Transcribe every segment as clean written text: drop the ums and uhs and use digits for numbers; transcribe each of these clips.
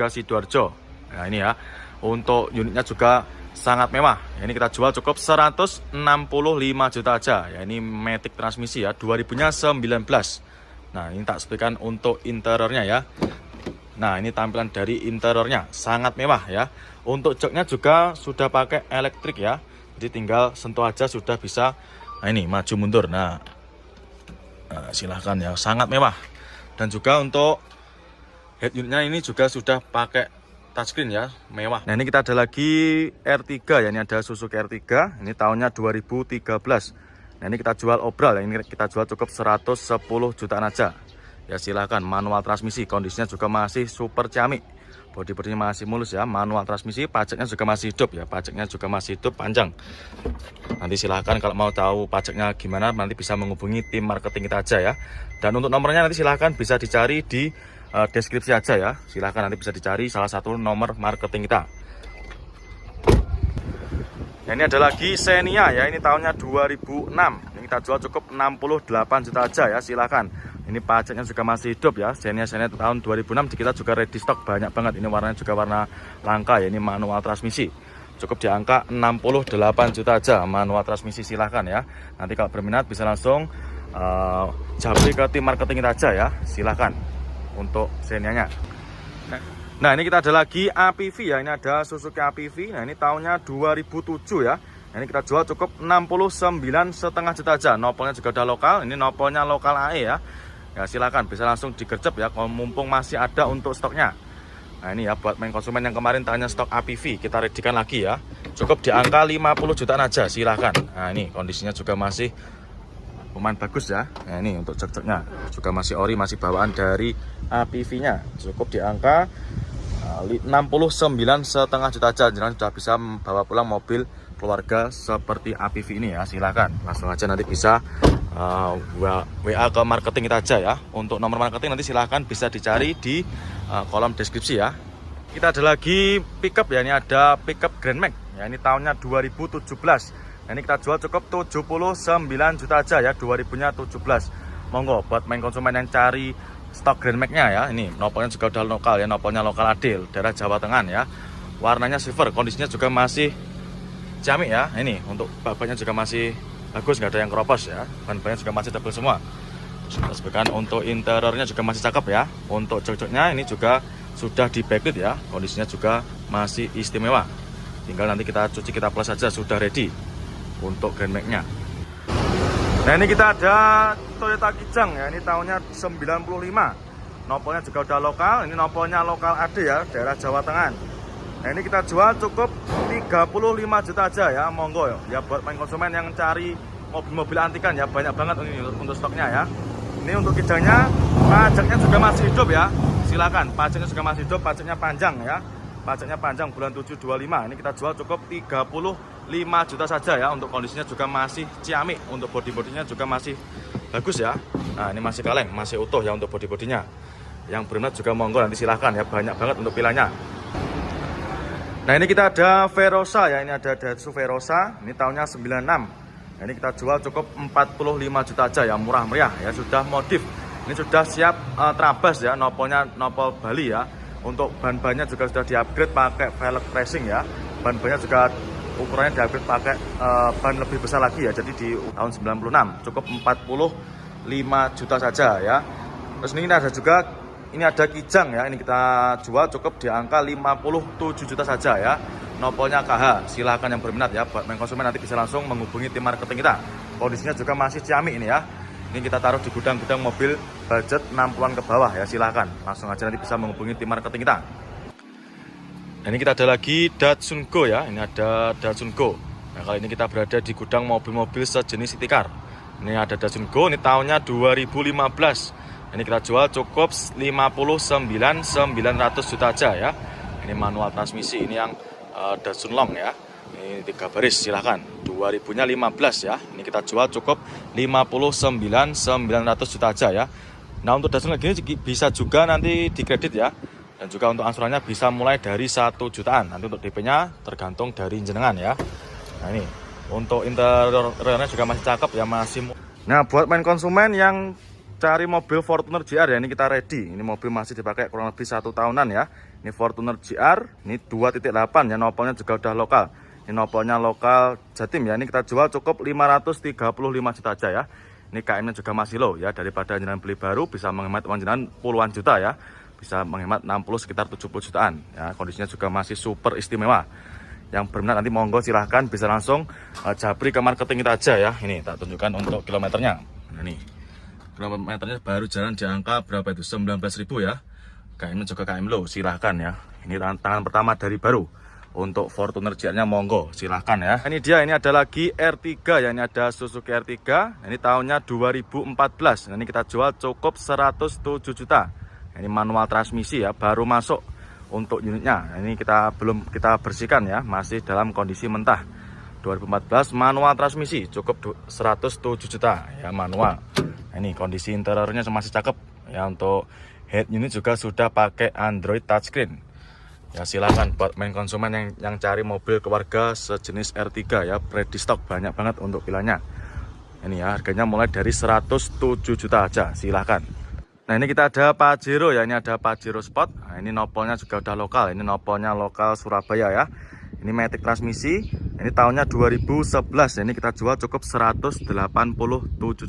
juga Sidoarjo. Nah ini ya, untuk unitnya juga sangat mewah. Ini kita jual cukup 165 juta aja. Ya ini matic transmisi ya, 2000-nya 19. Nah ini tak sepikan untuk interiornya ya. Nah ini tampilan dari interiornya sangat mewah ya. Untuk joknya juga sudah pakai elektrik ya. Jadi tinggal sentuh aja sudah bisa. Nah ini maju mundur. Nah silahkan ya, sangat mewah. Dan juga untuk head unitnya ini juga sudah pakai touchscreen ya, mewah. Nah ini kita ada lagi R3 ya, ini ada Suzuki R3, ini tahunnya 2013. Nah ini kita jual obral ya, ini kita jual cukup 110 jutaan aja. Ya silahkan, manual transmisi, kondisinya juga masih super ciamik. Bodi-bodinya masih mulus ya, manual transmisi, pajaknya juga masih hidup ya, pajaknya juga masih hidup panjang. Nanti silahkan kalau mau tahu pajaknya gimana, nanti bisa menghubungi tim marketing kita aja ya. Dan untuk nomornya nanti silahkan bisa dicari di deskripsi aja ya. Silahkan nanti bisa dicari salah satu nomor marketing kita. Nah, ini ada lagi Xenia ya, ini tahunnya 2006. Ini kita jual cukup 68 juta aja ya, silahkan. Ini pajaknya juga masih hidup ya. Xenia tahun 2006 di kita juga ready stock banyak banget. Ini warnanya juga warna langka ya, ini manual transmisi. Cukup di angka 68 juta aja manual transmisi, silahkan ya. Nanti kalau berminat bisa langsung japri ke tim marketing kita aja ya, silahkan untuk Xenia-nya. Nah ini kita ada lagi APV ya, ini ada Suzuki APV. Nah ini tahunnya 2007 ya. Nah, ini kita jual cukup 69,5 juta aja. Nopolnya juga udah lokal, ini nopolnya lokal AE ya. Ya silahkan bisa langsung digercep ya, kalau mumpung masih ada untuk stoknya. Nah ini ya buat main konsumen yang kemarin tanya stok APV, kita readykan lagi ya. Cukup di angka 50 jutaan aja, silahkan. Nah ini kondisinya juga masih lumayan bagus ya. Nah ini untuk jok-joknya juga masih ori, masih bawaan dari APV-nya. Cukup di angka 69,5 juta aja. Jangan sudah bisa membawa pulang mobil keluarga seperti APV ini ya, silahkan. Langsung aja nanti bisa WA ke marketing kita aja ya. Untuk nomor marketing nanti silahkan bisa dicari di kolom deskripsi ya. Kita ada lagi pickup ya, ini ada pickup Grand Max ya, ini tahunnya 2017. Nah, ini kita jual cukup 79 juta aja ya, 2000-nya 17. Monggo buat main konsumen yang cari stok Grand Max-nya ya. Ini nopolnya juga udah lokal ya, nopolnya lokal Adil, daerah Jawa Tengah ya. Warnanya silver, kondisinya juga masih ciamik ya. Ini untuk babaknya juga masih bagus, nggak ada yang keropos ya. Ban-bannya juga masih tebal semua. Sebutkan untuk interiornya juga masih cakep ya. Untuk jok-joknya ini juga sudah di backlit ya, kondisinya juga masih istimewa. Tinggal nanti kita cuci, kita plus saja, sudah ready untuk Grand Max-nya. Nah ini kita ada Toyota Kijang ya, ini tahunnya 95. Nopolnya juga udah lokal, ini nopolnya lokal AD ya, daerah Jawa Tengah. Nah ini kita jual cukup 35 juta aja ya, monggo ya buat main konsumen yang cari mobil-mobil antikan ya, banyak banget ini untuk stoknya ya. Ini untuk Kijangnya, pajaknya juga masih hidup ya, silakan. Pajaknya juga masih hidup, pajaknya panjang ya, pajaknya panjang bulan 7 25. Ini kita jual cukup 35 juta saja ya. Untuk kondisinya juga masih ciamik, untuk bodi-bodinya juga masih bagus ya. Nah ini masih kaleng, masih utuh ya untuk bodi-bodinya. Yang berminat juga monggo nanti silahkan ya, banyak banget untuk pilihannya. Nah ini kita ada Verosa ya, ini ada Daihatsu Verosa, ini tahunnya 96. Nah, ini kita jual cukup 45 juta aja ya, murah meriah ya, sudah modif. Ini sudah siap trabas ya, nopolnya nopol Bali ya. Untuk ban-bannya juga sudah di-upgrade pakai velg racing ya. Ban-bannya juga ukurannya di-upgrade pakai ban lebih besar lagi ya. Jadi di tahun 96 cukup 45 juta saja ya. Terus ini ada juga, ini ada Kijang ya, ini kita jual cukup di angka 57 juta saja ya. Nopolnya KH, silahkan yang berminat ya, buat main konsumen nanti bisa langsung menghubungi tim marketing kita. Kondisinya juga masih ciamik ini ya. Ini kita taruh di gudang-gudang mobil budget 60-an ke bawah ya, silahkan. Langsung aja nanti bisa menghubungi tim marketing kita. Nah, ini kita ada lagi Datsun Go ya, ini ada Datsun Go. Nah kali ini kita berada di gudang mobil-mobil sejenis city car. Ini ada Datsun Go, ini tahunnya 2015. Ini kita jual cukup 59.900 juta aja ya. Ini manual transmisi, ini yang Datsun Long ya. Ini 3 baris, silahkan. 2000-nya 15 ya. Ini kita jual cukup 59.900 juta aja ya. Nah untuk Datsun lagi ini bisa juga nanti dikredit ya. Dan juga untuk angsurannya bisa mulai dari 1 jutaan. Nanti untuk DP-nya tergantung dari jenengan ya. Nah ini untuk interiornya juga masih cakep ya, masih. Nah buat main konsumen yang cari mobil Fortuner GR ya, ini kita ready. Ini mobil masih dipakai kurang lebih 1 tahunan ya. Ini Fortuner GR, ini 2.8 ya, nopolnya juga udah lokal. Ini nopolnya lokal Jatim ya. Ini kita jual cukup 535 juta aja ya. Ini KM-nya juga masih low ya, daripada jenengan beli baru bisa menghemat uang jenengan puluhan juta ya. Bisa menghemat 60 sekitar 70 jutaan ya. Kondisinya juga masih super istimewa. Yang berminat nanti monggo silahkan bisa langsung japri ke marketing kita aja ya. Ini tak tunjukkan untuk kilometernya. Nah, ini kilometernya baru jalan di angka berapa itu, 19.000 ya. KM juga KM low, silahkan ya. Ini tangan pertama dari baru. Untuk Fortuner GR-nya monggo silahkan ya. Ini dia, ini ada lagi R3 ya. Ini ada Suzuki R3. Ini tahunnya 2014. Nah, ini kita jual cukup 107 juta. Ini manual transmisi ya, baru masuk untuk unitnya. Nah, ini belum kita bersihkan ya, masih dalam kondisi mentah. 2014 manual transmisi cukup 107 juta ya, manual. Nah, ini kondisi interiornya masih cakep ya. Untuk head unit juga sudah pakai Android touchscreen. Ya silakan buat main konsumen yang cari mobil keluarga sejenis R3 ya, ready stock banyak banget untuk pilihannya. Ini ya, harganya mulai dari 107 juta aja, silahkan. Nah, ini kita ada Pajero ya, ini ada Pajero Sport. Nah, ini nopolnya juga udah lokal, ini nopolnya lokal Surabaya ya. Ini matic transmisi, ini tahunnya 2011. Ini kita jual cukup 187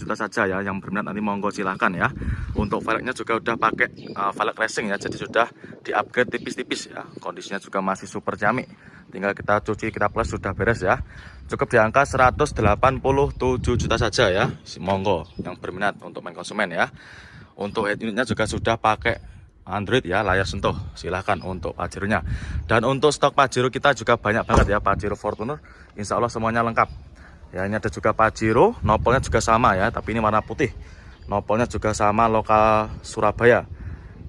juta saja ya. Yang berminat nanti monggo silahkan ya. Untuk velgnya juga udah pakai velg racing ya, jadi sudah di-upgrade tipis-tipis ya. Kondisinya juga masih super ciamik. Tinggal kita cuci, kita plus, sudah beres ya. Cukup di angka 187 juta saja ya. Monggo yang berminat untuk main konsumen ya. Untuk head unitnya juga sudah pakai Android ya, layar sentuh, silahkan untuk Pajero-nya. Dan untuk stok Pajero kita juga banyak banget ya, Pajero Fortuner, insya Allah semuanya lengkap ya. Ini ada juga Pajero, nopolnya juga sama ya, tapi ini warna putih. Nopolnya juga sama, lokal Surabaya.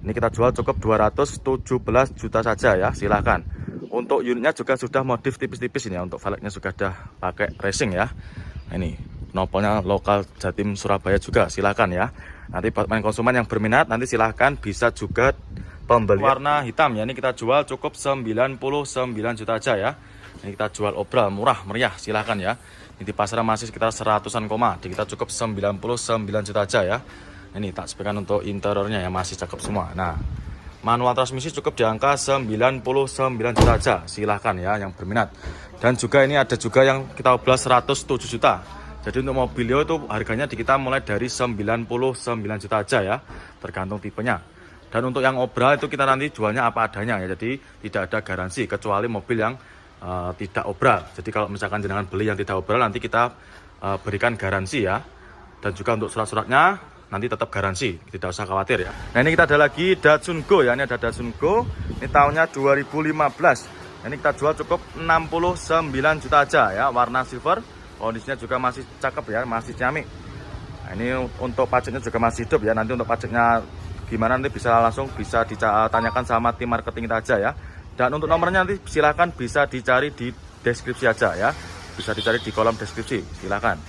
Ini kita jual cukup 217 juta saja ya, silahkan. Untuk unitnya juga sudah modif tipis-tipis ini ya, untuk velgnya juga sudah pakai racing ya. Nah, ini nopolnya lokal Jatim Surabaya juga, silahkan ya. Nanti buat main konsumen yang berminat nanti silahkan bisa juga pembelian warna hitam ya. Ini kita jual cukup 99 juta aja ya. Ini kita jual obral murah meriah, silahkan ya. Ini di pasaran masih sekitar 100-an koma, di kita cukup 99 juta aja ya. Ini tak sepekan untuk interiornya ya, masih cakep semua. Nah, manual transmisi cukup di angka 99 juta aja, silahkan ya yang berminat. Dan juga ini ada juga yang kita obral 107 juta. Jadi untuk mobilio itu harganya di kita mulai dari 99 juta aja ya, tergantung tipenya. Dan untuk yang obral itu kita nanti jualnya apa adanya ya, jadi tidak ada garansi kecuali mobil yang tidak obral. Jadi kalau misalkan jenengan beli yang tidak obral nanti kita berikan garansi ya. Dan juga untuk surat-suratnya nanti tetap garansi, tidak usah khawatir ya. Nah, ini kita ada lagi Datsun Go ya, ini ada Datsun Go. Ini tahunnya 2015. Ini kita jual cukup 69 juta aja ya, warna silver. Kondisinya juga masih cakep ya, masih ciamik. Nah, ini untuk pajaknya juga masih hidup ya. Nanti untuk pajaknya gimana nanti langsung bisa ditanyakan sama tim marketing kita aja ya. Dan untuk nomornya nanti silahkan bisa dicari di deskripsi aja ya. Bisa dicari di kolom deskripsi, silahkan.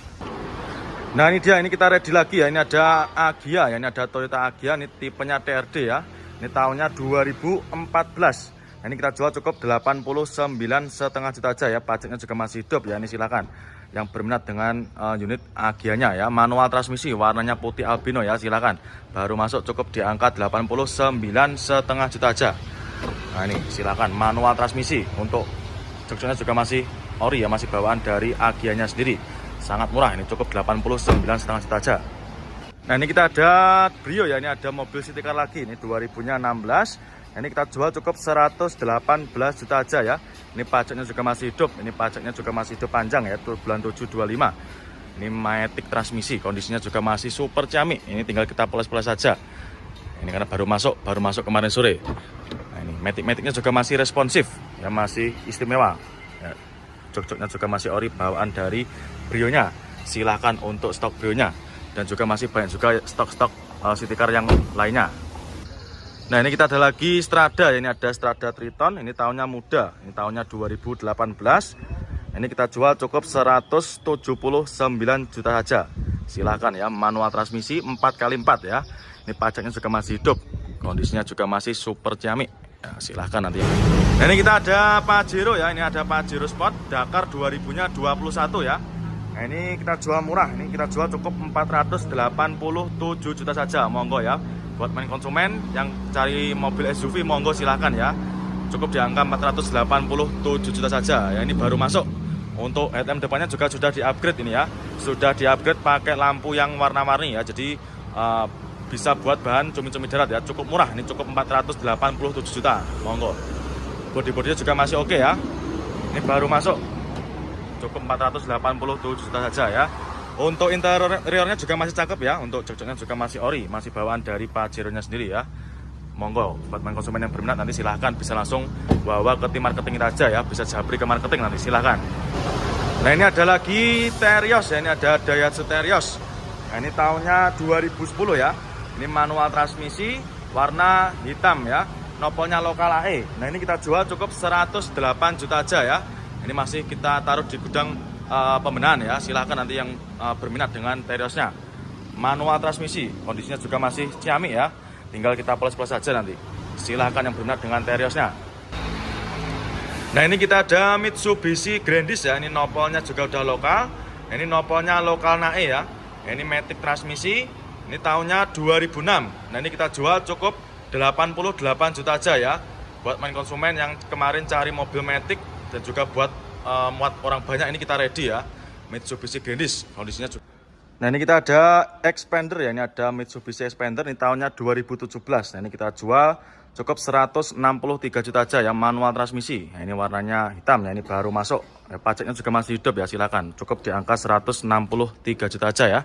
Nah, ini dia, ini kita ready lagi ya. Ini ada Agya ya, ini ada Toyota Agya, ini tipenya TRD ya. Ini tahunnya 2014. Ini kita jual cukup 89,5 juta aja ya. Pajaknya juga masih hidup ya, ini silahkan yang berminat dengan unit Agya-nya ya. Manual transmisi, warnanya putih albino ya, silahkan. Baru masuk cukup di angka 89,5 juta aja. Nah, ini silahkan manual transmisi. Untuk joknya juga masih ori ya, masih bawaan dari Agya-nya sendiri. Sangat murah, ini cukup 89,5 juta aja. Nah, ini kita ada Brio ya, ini ada mobil city car lagi, ini 2016. Ini kita jual cukup 118 juta aja ya. Ini pajaknya juga masih hidup, ini pajaknya juga masih hidup panjang ya, bulan 725. Ini matic transmisi, kondisinya juga masih super ciamik. Ini tinggal kita poles-poles saja. Ini karena baru masuk kemarin sore. Nah, ini matic-maticnya juga masih responsif, ya masih istimewa. Ya, jok-joknya juga masih ori bawaan dari Brio-nya. Silahkan untuk stok Brio-nya. Dan juga masih banyak juga stok-stok city car yang lainnya. Nah, ini kita ada lagi Strada ya, ini ada Strada Triton, ini tahunnya muda, ini tahunnya 2018. Ini kita jual cukup 179 juta saja. Silahkan ya, manual transmisi 4x4 ya. Ini pajaknya juga masih hidup, kondisinya juga masih super ciamik ya, silahkan nanti. Nah, ini kita ada Pajero ya, ini ada Pajero Sport Dakar 2021 ya. Nah, ini kita jual murah, ini kita jual cukup 487 juta saja. Monggo ya, buat main konsumen yang cari mobil SUV monggo silahkan ya. Cukup di angka 487 juta saja ya, ini baru masuk. Untuk headlamp depannya juga sudah di-upgrade ini ya. Sudah di-upgrade pakai lampu yang warna-warni ya. Jadi bisa buat bahan cumi-cumi darat ya. Cukup murah, ini cukup 487 juta. Monggo. Bodi-bodinya juga masih oke ya. Ini baru masuk. Cukup 487 juta saja ya. Untuk interiornya juga masih cakep ya. Untuk jok-joknya juga masih ori, masih bawaan dari Pajero-nya sendiri ya. Monggo, buat konsumen yang berminat nanti silahkan bisa langsung bawa ke tim marketing kita aja ya. Bisa japri ke marketing nanti silahkan. Nah, ini ada lagi Terios ya. Ini ada Daihatsu Terios. Nah, ini tahunnya 2010 ya. Ini manual transmisi warna hitam ya. Nopolnya lokal AE. Nah, ini kita jual cukup 108 juta aja ya. Ini masih kita taruh di gudang pembenahan ya. Silahkan nanti yang berminat dengan Teriosnya. Manual transmisi, kondisinya juga masih ciamik ya. Tinggal kita plus-plus saja nanti. Silahkan yang berminat dengan Teriosnya. Nah, ini kita ada Mitsubishi Grandis ya. Ini nopolnya juga udah lokal. Ini nopolnya lokal NAE ya. Ini matic transmisi. Ini tahunnya 2006. Nah, ini kita jual cukup 88 juta aja ya. Buat main konsumen yang kemarin cari mobil matic dan juga buat muat orang banyak, ini kita ready ya. Mitsubishi Grandis kondisinya juga. Nah, ini kita ada Expander ya. Ini ada Mitsubishi Expander, ini tahunnya 2017. Nah, ini kita jual cukup 163 juta aja ya, manual transmisi. Nah, ini warnanya hitam ya, ini baru masuk. Ya, pajaknya juga masih hidup ya, silakan. Cukup di angka 163 juta aja ya.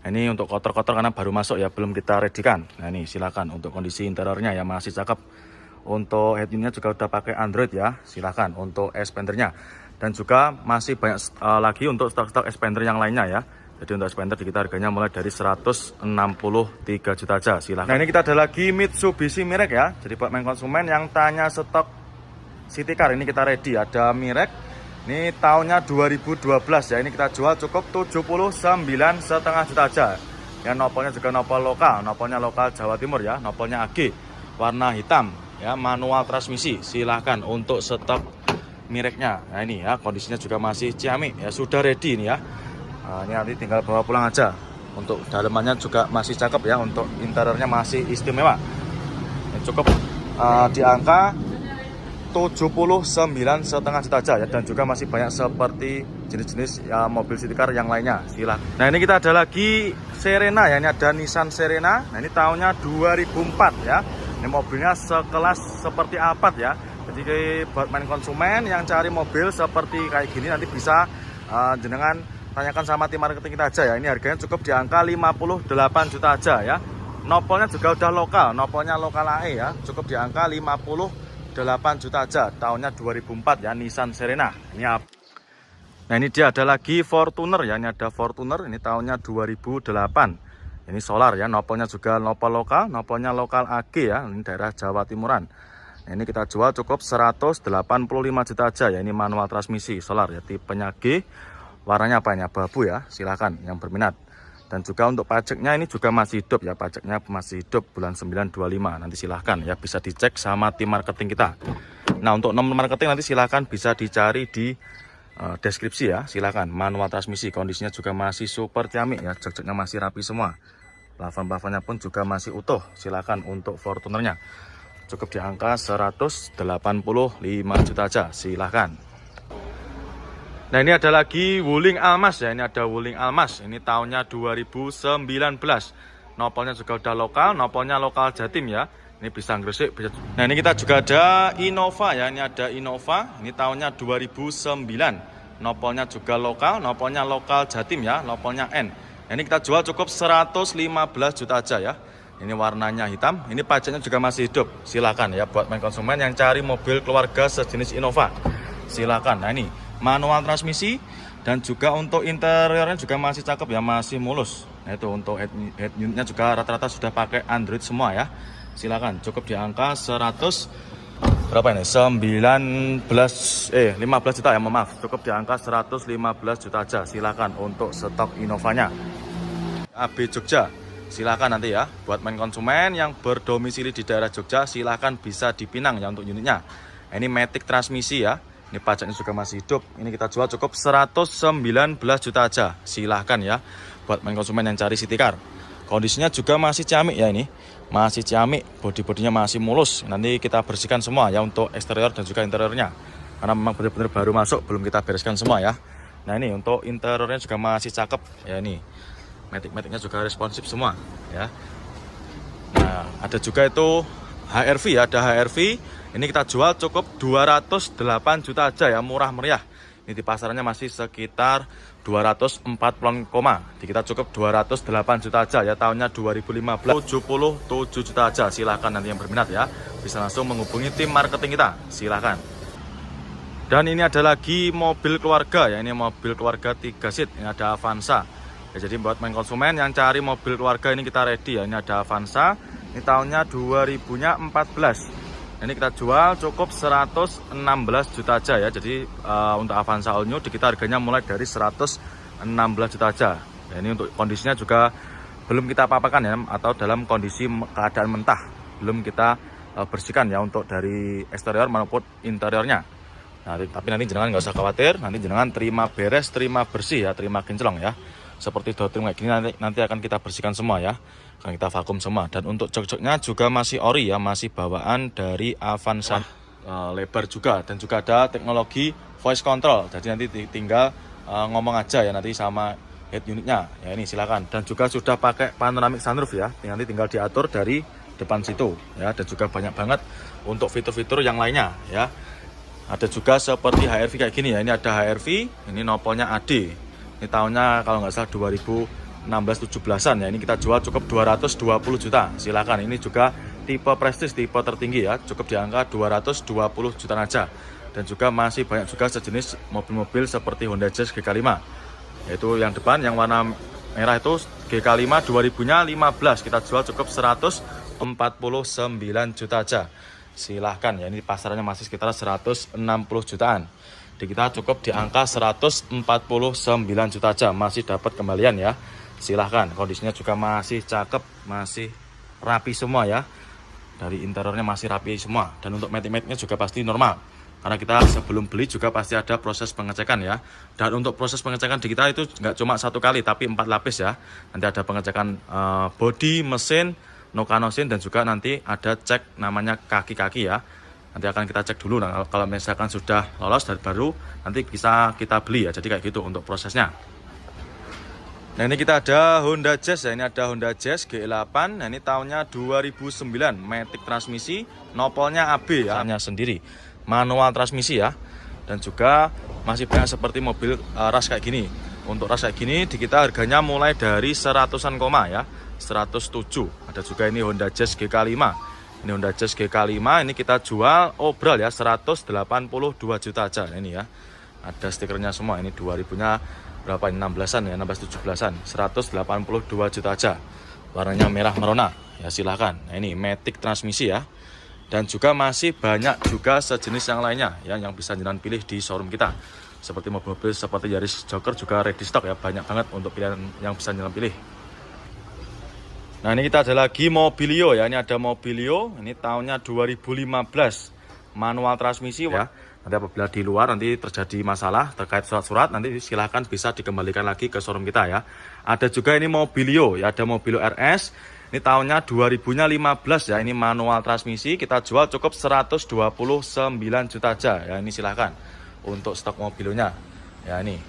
Nah, ini untuk kotor-kotor karena baru masuk ya, belum kita ready-kan. Nah, ini silakan. Untuk kondisi interiornya ya masih cakep. Untuk head unitnya juga udah pakai Android ya, silakan. Untuk Expandernya. Dan juga masih banyak lagi untuk stok-stok Expander yang lainnya ya. Jadi untuk Expander kita harganya mulai dari 163 juta aja, silahkan. Nah, ini kita ada lagi Mitsubishi Mirage ya. Jadi buat main konsumen yang tanya stok city car, ini kita ready. Ada Mirage, ini tahunnya 2012 ya. Ini kita jual cukup 79,5 juta aja. Ya, nopolnya juga nopol lokal, nopolnya lokal Jawa Timur ya. Nopolnya AG, warna hitam ya, manual transmisi. Silahkan untuk stok Mirage-nya. Nah, ini ya, kondisinya juga masih ciamik ya, sudah ready ini ya. Nah, ini nanti tinggal bawa pulang aja. Untuk dalamannya juga masih cakep ya. Untuk interiornya masih istimewa. Ini cukup di angka 79,5 juta aja ya. Dan juga masih banyak seperti jenis-jenis ya, mobil city car yang lainnya. Silakan. Nah, ini kita ada lagi Serena ya. Ini ada Nissan Serena. Nah, ini tahunnya 2004 ya. Ini mobilnya sekelas seperti Alphard ya. Jadi buat main konsumen yang cari mobil seperti kayak gini nanti bisa jenengan tanyakan sama tim marketing kita aja ya. Ini harganya cukup di angka 58 juta aja ya. Nopolnya juga udah lokal, nopolnya lokal AE ya. Cukup di angka 58 juta aja. Tahunnya 2004 ya, Nissan Serena. Ini apa? Nah, ini dia ada lagi Fortuner ya. Ini ada Fortuner, ini tahunnya 2008. Ini solar ya, nopolnya juga nopol lokal, nopolnya lokal AG ya. Ini daerah Jawa Timuran. Nah, ini kita jual cukup 185 juta aja ya. Ini manual transmisi solar ya, tipenya G. Warnanya apa ini? Abu-abu ya, silahkan yang berminat. Dan juga untuk pajaknya ini juga masih hidup ya, pajaknya masih hidup bulan 925. Nanti silahkan ya, bisa dicek sama tim marketing kita. Nah, untuk nomor marketing nanti silahkan bisa dicari di deskripsi ya, silahkan. Manual transmisi, kondisinya juga masih super ciamik ya, jok-joknya masih rapi semua. Plafon-plafonnya pun juga masih utuh, silahkan untuk Fortunernya. Cukup di angka 185 juta aja, silahkan. Nah, ini ada lagi Wuling Almas ya. Ini ada Wuling Almas. Ini tahunnya 2019. Nopolnya juga udah lokal, nopolnya lokal Jatim ya. Ini bisa Gresik, bisa. Nah, ini kita juga ada Innova ya. Ini ada Innova. Ini tahunnya 2009. Nopolnya juga lokal, nopolnya lokal Jatim ya, nopolnya N. Nah, ini kita jual cukup 115 juta aja ya. Ini warnanya hitam. Ini pajaknya juga masih hidup. Silakan ya buat main konsumen yang cari mobil keluarga sejenis Innova. Silakan. Nah, ini manual transmisi dan juga untuk interiornya juga masih cakep ya, masih mulus. Nah, itu untuk head unitnya juga rata-rata sudah pakai Android semua ya. Silakan, cukup di angka 100 berapa ini? 15 juta ya, maaf. Cukup di angka 115 juta aja. Silakan untuk stok Innovanya. AB Jogja. Silakan nanti ya buat main konsumen yang berdomisili di daerah Jogja, silakan bisa dipinang ya untuk unitnya. Ini matic transmisi ya. Ini pajaknya juga masih hidup. Ini kita jual cukup 119 juta aja. Silahkan ya buat main konsumen yang cari city car. Kondisinya juga masih ciamik ya ini. Masih ciamik, bodi-bodinya masih mulus. Nanti kita bersihkan semua ya untuk eksterior dan juga interiornya. Karena memang benar-benar baru masuk, belum kita bereskan semua ya. Nah ini untuk interiornya juga masih cakep ya ini. Matic-maticnya juga responsif semua ya. Nah, ada juga itu HRV ya, ada HRV. Ini kita jual cukup 208 juta aja ya, murah meriah. Ini di pasarannya masih sekitar 240 koma. Di kita cukup 208 juta aja ya, tahunnya 2015. 77 juta aja. Silahkan nanti yang berminat ya, bisa langsung menghubungi tim marketing kita. Silahkan. Dan ini ada lagi mobil keluarga ya, ini mobil keluarga 3 seat. Ini ada Avanza. Ya, jadi buat main konsumen yang cari mobil keluarga ini kita ready ya. Ini ada Avanza. Ini tahunnya 2014. Ini kita jual cukup 116 juta aja ya. Jadi untuk Avanza All New di kita harganya mulai dari 116 juta aja. Ya, ini untuk kondisinya juga belum kita apa-apakan ya, atau dalam kondisi keadaan mentah. Belum kita bersihkan ya untuk dari eksterior maupun interiornya. Nah, tapi nanti jenengan nggak usah khawatir, nanti jenengan terima beres, terima bersih ya, terima kinclong ya. Seperti dotrim kayak gini nanti akan kita bersihkan semua ya. Akan kita vakum semua. Dan untuk jok-joknya juga masih ori ya, masih bawaan dari Avanza. Lebar juga, dan juga ada teknologi voice control. Jadi nanti tinggal ngomong aja ya nanti sama head unitnya. Ya ini silakan. Dan juga sudah pakai panoramic sunroof ya. Nanti tinggal diatur dari depan situ ya. Dan juga banyak banget untuk fitur-fitur yang lainnya ya. Ada juga seperti HRV kayak gini ya. Ini ada HRV, ini nopolnya AD. Ini tahunnya kalau nggak salah 2016-17an ya. Ini kita jual cukup 220 juta. Silakan. Ini juga tipe prestis, tipe tertinggi ya. Cukup di angka 220 juta aja. Dan juga masih banyak juga sejenis mobil-mobil seperti Honda Jazz GK5. Yaitu yang depan yang warna merah itu GK5 2000-nya 15. Kita jual cukup 149 juta aja. Silahkan ya, ini pasarannya masih sekitar 160 jutaan. Di kita cukup di angka 149 juta aja, masih dapat kembalian ya. Silahkan, kondisinya juga masih cakep, masih rapi semua ya. Dari interiornya masih rapi semua. Dan untuk matic-maticnya juga pasti normal. Karena kita sebelum beli juga pasti ada proses pengecekan ya. Dan untuk proses pengecekan di kita itu nggak cuma 1 kali, tapi 4 lapis ya. Nanti ada pengecekan bodi, mesin, nokanosin, dan juga nanti ada cek namanya kaki-kaki ya. Nanti akan kita cek dulu. Nah, kalau misalkan sudah lolos dan baru nanti bisa kita beli ya. Jadi kayak gitu untuk prosesnya. Nah, ini kita ada Honda Jazz ya. Ini ada Honda Jazz G8. Nah, ini tahunnya 2009, matic transmisi, nopolnya AB ya, hanya sendiri. Manual transmisi ya. Dan juga masih banyak seperti mobil ras kayak gini. Untuk ras kayak gini di kita harganya mulai dari 100-an koma ya. 107. Ada juga ini Honda Jazz GK5. Ini Honda Jazz GK5 ini kita jual obral ya 182 juta aja. Nah, ini ya. Ada stikernya semua. Ini 2000-nya berapa? 16-an ya, 16-17-an. 182 juta aja. Warnanya merah merona. Ya silahkan. Nah, ini matic transmisi ya. Dan juga masih banyak juga sejenis yang lainnya ya yang bisa jenengan pilih di showroom kita. Seperti mobil-mobil seperti Yaris Joker juga ready stock ya. Banyak banget untuk pilihan yang bisa jenengan pilih. Nah, ini kita ada lagi Mobilio ya. Ini ada Mobilio. Ini tahunnya 2015. Manual transmisi ya. Nanti apabila di luar nanti terjadi masalah terkait surat-surat, nanti silahkan bisa dikembalikan lagi ke showroom kita ya. Ada juga ini Mobilio ya. Ada Mobilio RS. Ini tahunnya 2000-nya 15 ya. Ini manual transmisi. Kita jual cukup 129 juta aja ya. Ini silahkan untuk stok Mobilionya. Ya ini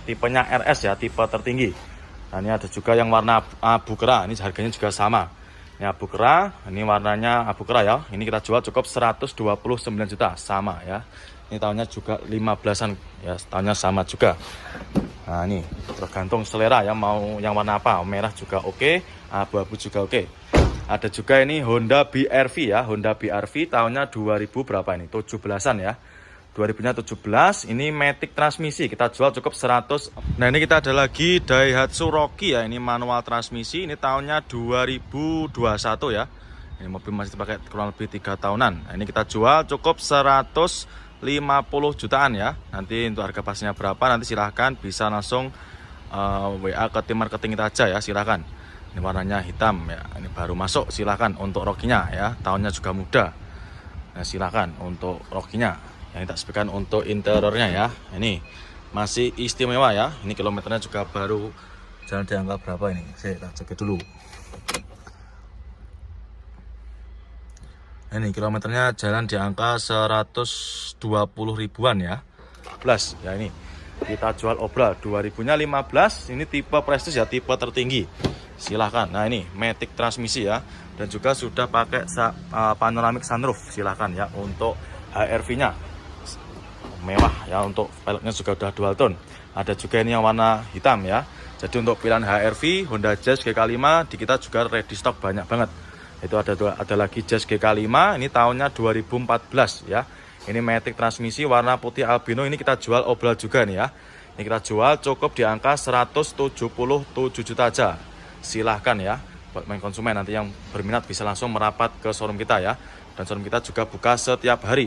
tipenya RS ya. Tipe tertinggi. Nah, ini ada juga yang warna abu kera, ini harganya juga sama. Ini abu kera, ini warnanya abu kera ya. Ini kita jual cukup 129 juta, sama ya. Ini tahunnya juga 15-an ya, tahunnya sama juga. Nah, ini tergantung selera ya, mau yang warna apa. Merah juga oke, abu-abu juga oke. Ada juga ini Honda BRV ya, Honda BRV tahunnya 2000 berapa ini? 17-an ya. 2000-nya 17, ini matic transmisi, kita jual cukup 100. Nah, ini kita ada lagi Daihatsu Rocky ya, ini manual transmisi, ini tahunnya 2021 ya. Ini mobil masih dipakai kurang lebih 3 tahunan. Nah, ini kita jual cukup 150 jutaan ya. Nanti untuk harga pastinya berapa, nanti silahkan bisa langsung WA ke tim marketing kita aja ya, silahkan. Ini warnanya hitam ya, ini baru masuk, silahkan untuk Rocky-nya ya, tahunnya juga muda. Nah, silahkan untuk Rocky-nya. yang kita spekan untuk interiornya ya. Ini masih istimewa ya. Ini kilometernya juga baru jalan di angka berapa ini? Saya cek dulu. Ini kilometernya jalan di angka 120 ribuan ya. Plus ya, ini kita jual obral 2000-nya 15. Ini tipe Prestige ya, tipe tertinggi. Silahkan. Nah, ini matic transmisi ya, dan juga sudah pakai panoramic sunroof. Silahkan ya. Untuk HRV-nya mewah ya, untuk peleknya juga udah dual tone. Ada juga ini yang warna hitam ya. Jadi untuk pilihan HRV Honda Jazz GK5 di kita juga ready stock banyak banget. Itu ada lagi Jazz GK5, ini tahunnya 2014 ya. Ini matic transmisi warna putih albino, ini kita jual obral juga nih ya. Ini kita jual cukup di angka 177 juta aja. Silahkan ya, buat main konsumen nanti yang berminat bisa langsung merapat ke showroom kita ya. Dan showroom kita juga buka setiap hari.